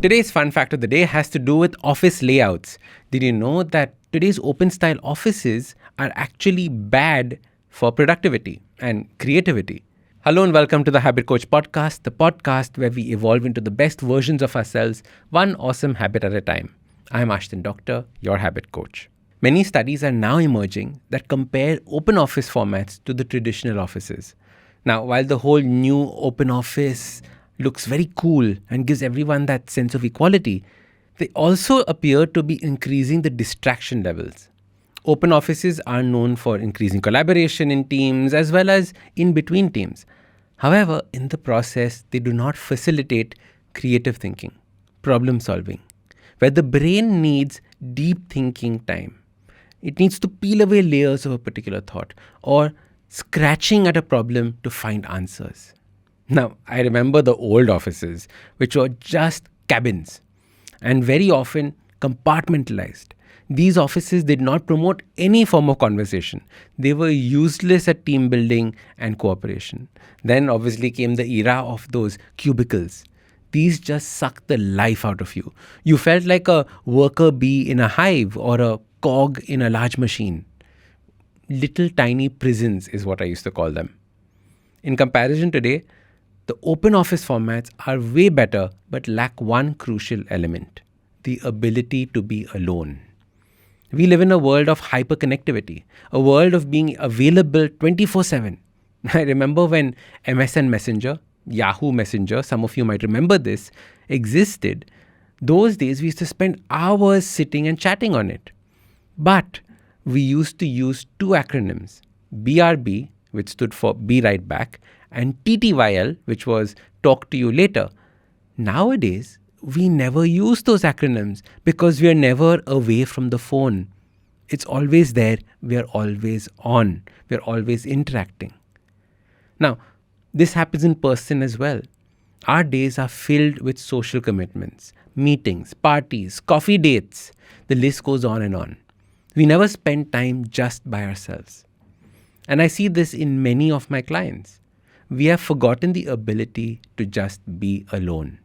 Today's fun fact of the day has to do with office layouts. Did you know that today's open style offices are actually bad for productivity and creativity? Hello and welcome to the Habit Coach podcast, the podcast where we evolve into the best versions of ourselves, one awesome habit at a time. I'm Ashdin Doctor, your habit coach. Many studies are now emerging that compare open office formats to the traditional offices. Now, while the whole new open office looks very cool and gives everyone that sense of equality, they also appear to be increasing the distraction levels. Open offices are known for increasing collaboration in teams as well as in between teams. However, in the process, they do not facilitate creative thinking, problem solving, where the brain needs deep thinking time. It needs to peel away layers of a particular thought or scratching at a problem to find answers. Now, I remember the old offices, which were just cabins and very often compartmentalized. These offices did not promote any form of conversation. They were useless at team building and cooperation. Then obviously came the era of those cubicles. These just sucked the life out of you. You felt like a worker bee in a hive or a cog in a large machine. Little tiny prisons is what I used to call them. In comparison today, the open office formats are way better but lack one crucial element: the ability to be alone. We live in a world of hyperconnectivity, a world of being available 24/7. I remember when MSN Messenger, Yahoo Messenger, some of you might remember this, existed. Those days we used to spend hours sitting and chatting on it. But we used to use two acronyms: BRB, which stood for Be Right Back, and TTYL, which was Talk to You Later. Nowadays, we never use those acronyms because we are never away from the phone. It's always there. We are always on. We are always interacting. Now, this happens in person as well. Our days are filled with social commitments, meetings, parties, coffee dates. The list goes on and on. We never spend time just by ourselves. And I see this in many of my clients. We have forgotten the ability to just be alone.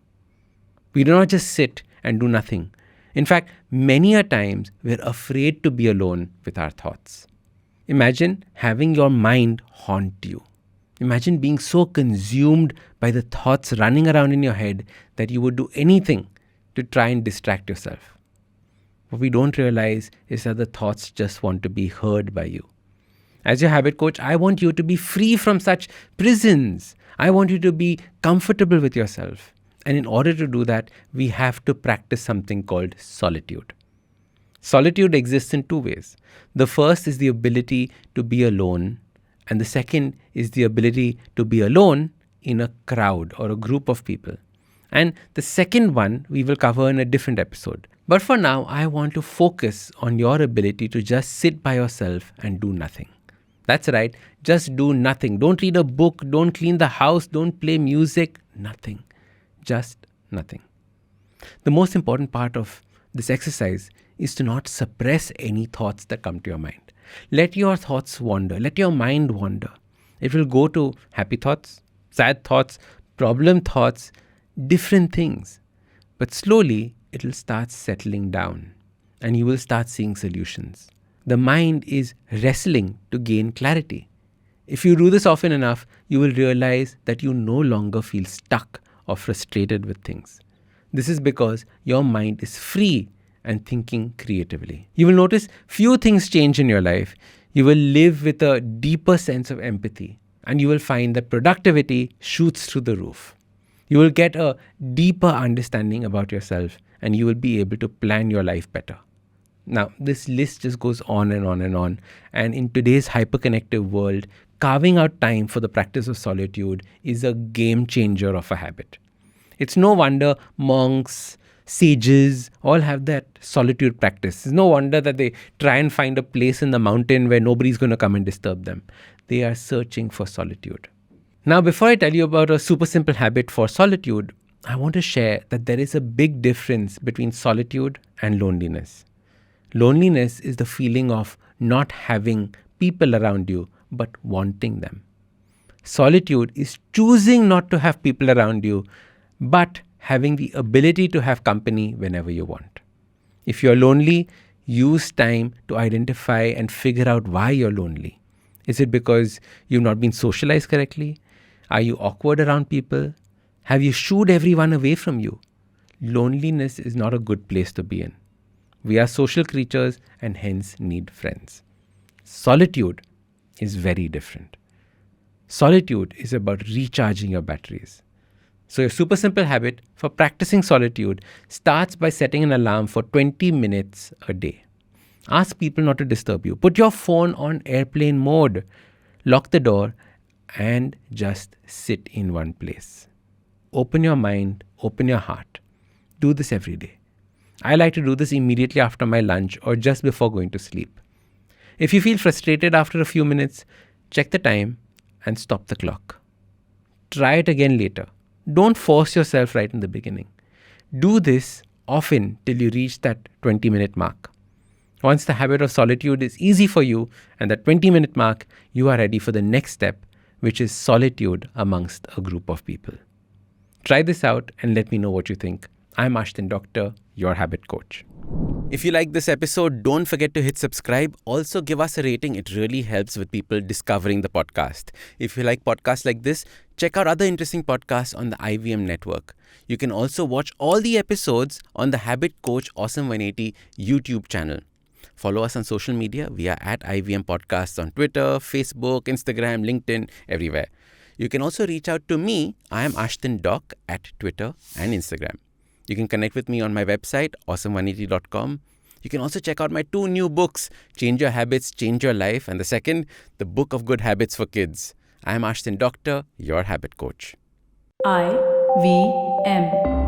We do not just sit and do nothing. In fact, many a times we're afraid to be alone with our thoughts. Imagine having your mind haunt you. Imagine being so consumed by the thoughts running around in your head that you would do anything to try and distract yourself. What we don't realize is that the thoughts just want to be heard by you. As your habit coach, I want you to be free from such prisons. I want you to be comfortable with yourself. And in order to do that, we have to practice something called solitude. Solitude exists in two ways. The first is the ability to be alone, and the second is the ability to be alone in a crowd or a group of people. And the second one we will cover in a different episode. But for now, I want to focus on your ability to just sit by yourself and do nothing. That's right, just do nothing. Don't read a book, don't clean the house, don't play music, nothing. Just nothing. The most important part of this exercise is to not suppress any thoughts that come to your mind. Let your thoughts wander. Let your mind wander. It will go to happy thoughts, sad thoughts, problem thoughts, different things. But slowly, it will start settling down and you will start seeing solutions. The mind is wrestling to gain clarity. If you do this often enough, you will realize that you no longer feel stuck or frustrated with things. This is because your mind is free and thinking creatively. You will notice few things change in your life. You will live with a deeper sense of empathy and you will find that productivity shoots through the roof. You will get a deeper understanding about yourself and you will be able to plan your life better. Now, this list just goes on and on and on. And in today's hyperconnected world, carving out time for the practice of solitude is a game changer of a habit. It's no wonder monks, sages all have that solitude practice. It's no wonder that they try and find a place in the mountain where nobody's going to come and disturb them. They are searching for solitude. Now, before I tell you about a super simple habit for solitude, I want to share that there is a big difference between solitude and loneliness. Loneliness is the feeling of not having people around you, but wanting them. Solitude is choosing not to have people around you, but having the ability to have company whenever you want. If you're lonely, use time to identify and figure out why you're lonely. Is it because you've not been socialized correctly? Are you awkward around people? Have you shooed everyone away from you? Loneliness is not a good place to be in. We are social creatures and hence need friends. Solitude is very different. Solitude is about recharging your batteries. So, a super simple habit for practicing solitude starts by setting an alarm for 20 minutes a day. Ask people not to disturb you. Put your phone on airplane mode. Lock the door and just sit in one place. Open your mind, open your heart. Do this every day. I like to do this immediately after my lunch or just before going to sleep. If you feel frustrated after a few minutes, check the time and stop the clock. Try it again later. Don't force yourself right in the beginning. Do this often till you reach that 20-minute mark. Once the habit of solitude is easy for you and that 20-minute mark, you are ready for the next step, which is solitude amongst a group of people. Try this out and let me know what you think. I'm Ashdin Doctor, your habit coach. If you like this episode, don't forget to hit subscribe. Also, give us a rating. It really helps with people discovering the podcast. If you like podcasts like this, check out other interesting podcasts on the IVM network. You can also watch all the episodes on the Habit Coach Awesome 180 YouTube channel. Follow us on social media. We are at IVM Podcasts on Twitter, Facebook, Instagram, LinkedIn, everywhere. You can also reach out to me. I am Ashdin Doc at Twitter and Instagram. You can connect with me on my website, awesome180.com. You can also check out my 2 new books, Change Your Habits, Change Your Life, and the second, The Book of Good Habits for Kids. I am Ashdin Doctor, your habit coach. IVM.